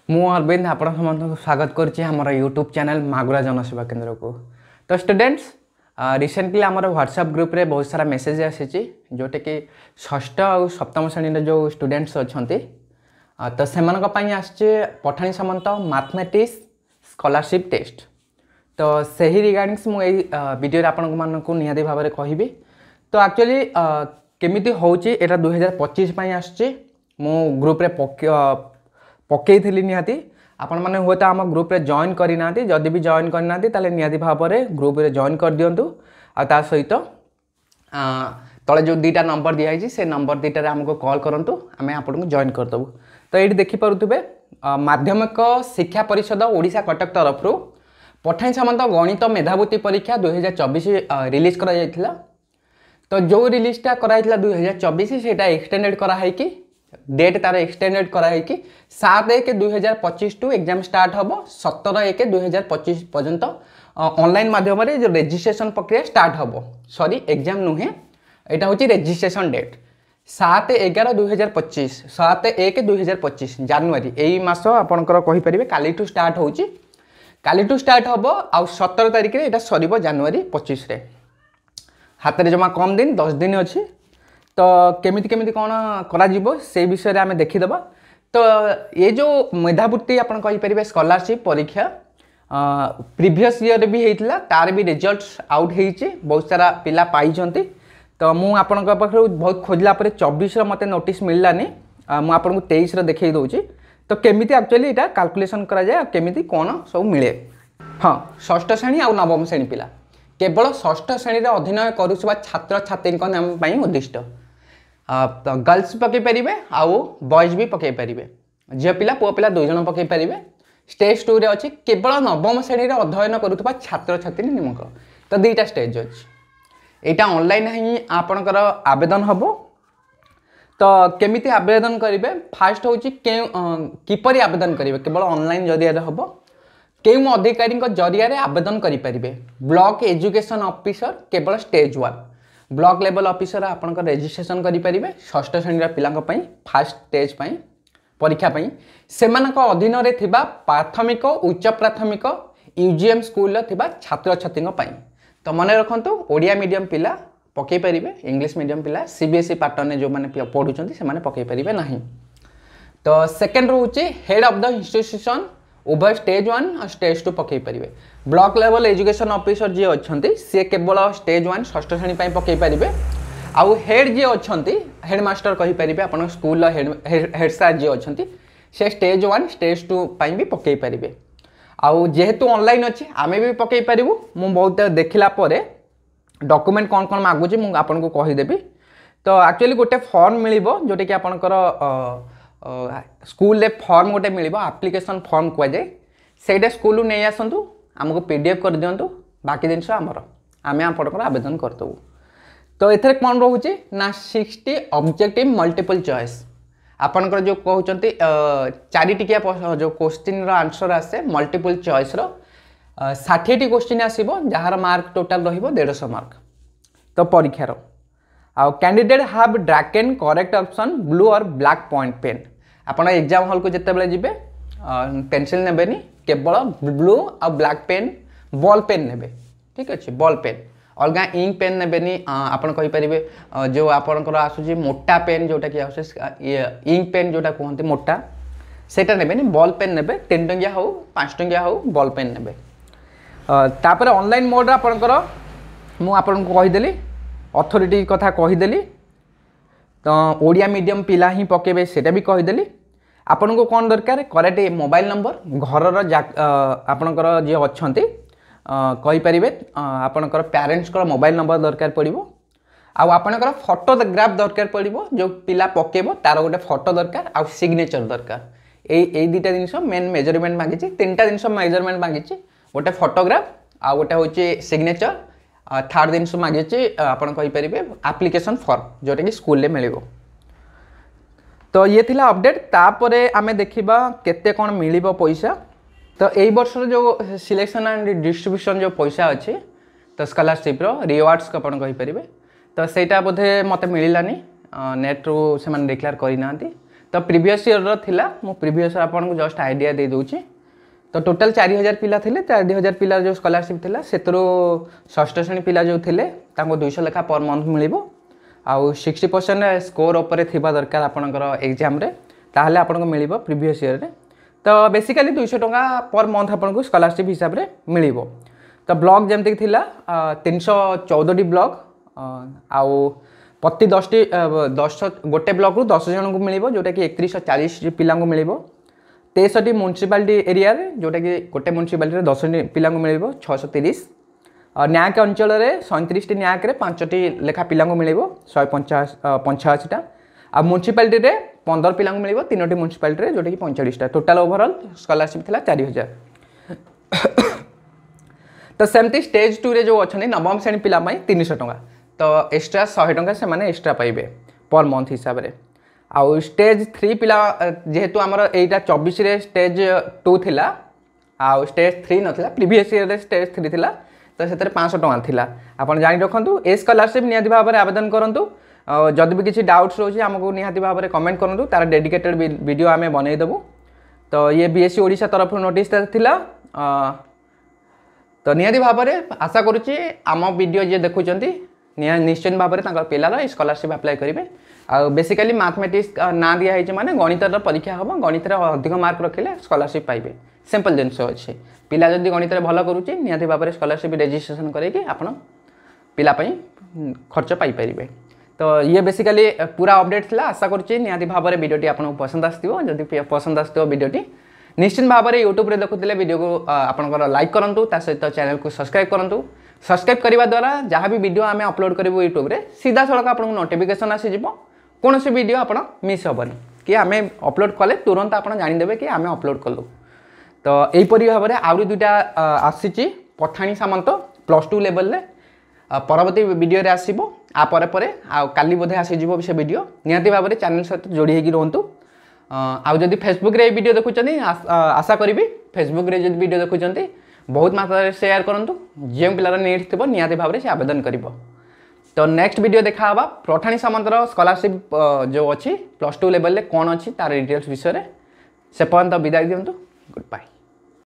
मु अरविंद आपण समस्त स्वागत करुच्ची आमर यूट्यूब चैनल मागुरा जनसेवा केन्द्र को। तो स्टूडेंट्स रिसेंटली आमर व्हाट्सएप ग्रुप रे बहुत सारा मेसेज आसी जोटा कि षष्ठ और सप्तम श्रेणी जो स्टूडेंट्स अच्छा तो से पठाणी सामंत मैथमेटिक्स स्कॉलरशिप टेस्ट। तो सही रिगार्डिंग्स मुझे वीडियो आपण मानक निहाती भाव में कहबी। तो एक्चुअली केमिति होची एटा 2025 आसची मु ग्रुप रे पकई थी निहाती आपण मैंने हुए तो आम ग्रुप रे जॉइन करना जदि भी जॉइन करना ताले निहाती भाव में ग्रुप रे जॉइन कर दिंतु आ सहित तले जो दीटा नंबर दिखाई से नंबर दीटार आमको कॉल करूँ आम आपको जॉइन करदेबू। तो ये देखिपे माध्यमिक शिक्षा परिषद ओडिशा कटक तरफ पठाणी सामंत गणित मेधावृत्ति परीक्षा 2024 रिलीज करा। तो जो रिलीजटा कराई 2024 से एक्सटेंडेड कराई डेट तार एक्सटेंडेड कराई 7/1/2025 टू एग्जाम स्टार्ट हम 17/1/2025 पर्यंत ऑनलाइन माध्यम जो रजिस्ट्रेशन प्रक्रिया स्टार्ट हम सॉरी एग्जाम नुहे यहाँ हूँ रजिस्ट्रेशन डेट 7/11/2025 7/1/2025 जनवरी यही मास आपंकर कहींपर काली टू स्टार्ट हो हम आ 17 तारिख यहाँ सर जनवरी 25 हाथ में जमा कम दिन 10 दिन अच्छी। तो केमिति केमिति कौन करा से विषय आम देखीदबा। तो ये जो मेधावृत्ति आप कहींपर स्कॉलरशिप परीक्षा प्रीवियस ईयर भी होता तार भी रिजल्ट आउट हो बहुत सारा पिला पाई। तो मुझे बहुत खोजला 24 मत नोटिस मिललानी मुझे 23 देखई दूसरी। तो केमिति एक्चुअली यहाँ कैलकुलेशन करा जाए केमिति कौन सब मिले। हाँ षष्ठ श्रेणी और नवम श्रेणी पिला केवल षष्ठ श्रेणी अध्ययन करुवा छात्र छात्री नाम उद्दिष्ट गर्ल्स पकई पारे आउ बॉयज भी पकई पारे झील पिला पुओ पिला दुई जन पकई पारे। स्टेज 2 रे अच्छी केवल नवम श्रेणी अध्ययन करुवा छात्र छात्री निमक। तो दुईटा स्टेज अच्छी यहाँ ऑनलाइन ही आपणकर आवेदन हम। तो केमिति आवेदन करेंगे फास्ट हूँ किपरि आवेदन करेंगे केवल ऑनलाइन जरिया हम केउं अधिकारी जरिया आवेदन करेंगे ब्लॉक एजुकेशन ऑफिसर केवल स्टेज 1 ब्लॉक लेवल ऑफिसर आपंकर रजिस्ट्रेशन करेंगे षष्ठ श्रेणी पिला फास्ट स्टेज परीक्षा से अधीन में प्राथमिक उच्च प्राथमिक यूजीएम स्कूल छात्र छात्री। तो मन रखु ओडिया मीडियम पिला पकई पारे इंग्लिश मीडियम पिला सीबीएसई पैटर्न जो मैंने पढ़ुं से पकई पारे ना। तो सेकेंड रोचे हेड ऑफ द इंस्टीट्यूशन उभय स्टेज 1 और स्टेज 2 पकई पारे। ब्लॉक लेवल एजुकेशन ऑफिसर जी अच्छा सी केवल स्टेज 1 षष्ठ श्रेणी पकई पारे आउ हेड जी अच्छा हेडमास्टर कहींपर आप स्कूल हेड सार जी अच्छा से स्टेज 1 स्टेज 2 भी पकई पारे। आउ जेहेतु ऑनलाइन अच्छी आमे भी पकई पारू मु बहुत देखला डॉक्यूमेंट कौन कौन मागुची मुझे आपको कहीदेवी। तो एक्चुअली गोटे फॉर्म मिल जोटा कि आपंकर स्कूल रे फॉर्म गोटे मिल एप्लिकेशन फॉर्म कहुए से स्कूल नहीं आसतु आमको पीडीएफ कर दिंतु बाकी जिनस आमर आम आपंकर आवेदन करदेबू। तो ये कौन रोचे ना 60 ऑब्जेक्टिव मल्टीपल चॉइस आपंकर जो कहते 4 टिकिया जो क्वेश्चन आंसर आसे मल्टीपल चॉइस 60 क्वेश्चन आसो जार मार्क टोटाल रो150 मार्क। तो परीक्षार आउ कैंडिडेट हाव ड्रैकेन करेक्ट ऑप्शन ब्लू और ब्लैक पॉइंट पेन आपड़ एग्जाम हॉल को जिते जी पेनसिल ने केवल ब्लू और ब्लैक पेन बॉल पेन ने ठीक अच्छे बॉल पेन अलग इंक पेन ने आपड़ कहींपर जो आपंकर आसूँ मोटा पेन जोटा कि इंक पेन जोटा कहते मोटा सेटा ने बॉल पेन ने 3 टंकिया हो 5 टंकिया हो बॉल पेन ने। तापर ऑनलाइन मोड आपंकर मुझे कहीदेली अथॉरिटी कथा कहीदेली। तो ओडिया मीडियम पिला ही पकेबे सेटा भी कहीदेली। आपन को कौन दरकार करेक्ट मोबाइल नंबर घर आपणकर जी अच्छा कहींपर आपणकर पेरेंट्स मोबाइल नंबर दरकार पड़ो आपणकर फोटोग्राफ दरकार पड़ो जो पिला पकेब तार गोटे फोटो दरकार आ सिग्नेचर दरकार यही दुईटा जिनस मेन मेजरमेंट मांगी 3टा जिनस मेजरमेंट मांगी गोटे फोटोग्राफ आ गोटे हूँ सिग्नेचर थर्ड जिनस मांगी आपड़ कहींपर एप्लिकेशन फॉर्म जोटा कि स्कूल मिल। तो ये थिला अपडेट तापरे आमे देखिबा केते कोन मिलिबो पैसा। तो यही वर्ष जो सिलेक्शन एंड डिस्ट्रीब्यूशन जो पैसा अच्छे तो स्कॉलरशिप रिवार्ड्स अपन कहींपर तो सहीटा बोधे मत मिलानी नेट रू से डिक्लेयर करना। तो प्रीवियस ईयर थिला मु प्रीवियस ईयर आपको जस्ट आइडिया दे दूची। तो टोटल 4000 पिला थिले 4000 पिला जो स्कॉलरशिप थिला सेतरो षष्ठ श्रेणी पिला जो थिले तांको 200 लेखा पर मंथ मिलिबो आउ 60% स्कोर ऊपर थिबा दरकार आपनकर एग्जाम रे ताहले आपनको मिलिबो प्रीवियस ईयर रे। तो बेसिकली 200 टंका पर मंथ आपनको स्कॉलरशिप हिसाब रे मिलिबो। तो ब्लॉक जमती थिला 314 ब्लॉक आउ प्रति 10 गोटे ब्लॉक रु 10 जन को मिलिबो जोटा कि 3140 पिला को मिलिबो। 63 म्युनिसिपालिटी एरिया रे जोटा कि गोटे म्युनिसिपालिटी 10 पिला को मिलिबो 630 और न्याक अंचल रे 37 न्याक रे 5टी लेखा पिला को मिलिबो 185 टा आ म्युनिसिपालिटी रे 15 पिला को मिलिबो 3टी म्युनिसिपालिटी रे जोटा कि 45 टा टोटल ओवरऑल स्कॉलरशिप थिला 4000। तो सेमती स्टेज 2 रे जो अछनी नवम श्रेणी पिला पई 300 टंका तो एक्स्ट्रा 100 टंका से माने एक्स्ट्रा पाइबे पर मंथ हिसाब रे। आउ स्टेज 3 पिला जेहेतु आमर एटा 24 रे स्टेज 2 थिला आउ स्टेज 3 नथिला प्रीवियस ईयर रे स्टेज 3 थिला तो सेतरे 500 टंका थिला। आपण जानि रखंतु ए स्कॉलरशिप निहाती भाव रे आवेदन करंतु। जदि भी किसी डाउट्स रोची हमको निहाती भाव रे कमेंट करंतु तार डेडिकेटेड वीडियो आमे बनै देबु। तो ये बीएससी ओडिशा तरफ नोटिस थिला। तो निहाती भाव रे आशा करूची आम वीडियो जे देखुचंती निश्चित भाव में पिलार स्कॉलरशिप अप्लाई करेंगे। आ बेसिकली मैथमेटिक्स ना दिया है माने गणित परीक्षा हम गणित अधिक मार्क रखिले स्कॉलरशिप पाइबे सिंपल जिनस अच्छे। पिला जदि गणित भल करुच्चे निहाती भाव में स्कॉलरशिप रजिस्ट्रेशन करके आपण पिला खर्च पाइपर। तो ये बेसिकली पूरा अपडेट थिला। आशा करुच्चे निहाती भाव में वीडियो आपको पसंद आसो। जदि पसंद आसो वीडियो निश्चित भाव में यूट्यूब रे देखुले वीडियो को आपंकर लाइक करूँ ता सहित चैनल को सब्सक्राइब करूँ। सब्सक्राइब करने द्वारा जहाँ भी वीडियो आम अपलोड करूँ यूट्यूब रे सीधा सड़क आपको नोटिफिकेशन आसीज कौन सी वीडियो आप मिस हेनी कि आम अपलोड कले तुरंत आप जानीदेवे कि आम अपलोड कलु। तो यहीपरी भाव में आउरी दुईटा आसी पठाणी सामंत +2 लेवल रे परवर्ती वीडियो रे आसीबो आ परे काली बोधे आसीजिवो से वीडियो निहाती भाव में चैनल सहित जोड़ी होगी रुहतु। आउ जदि फेसबुक रे वीडियो देखुचंती आशा करी फेसबुक रे जदि वीडियो देखुचंती बहुत मात्रा शेयर करूँ जो पिलार नीड थी निहाती भाव में से आवेदन कर। तो नेक्स्ट वीडियो देखा पठाणी सामंतर स्कॉलरशिप जो अच्छी +2 लेवल कौन अच्छी तार डिटेल्स विषय से पर्यंत विदाय दिंतु। Good bye.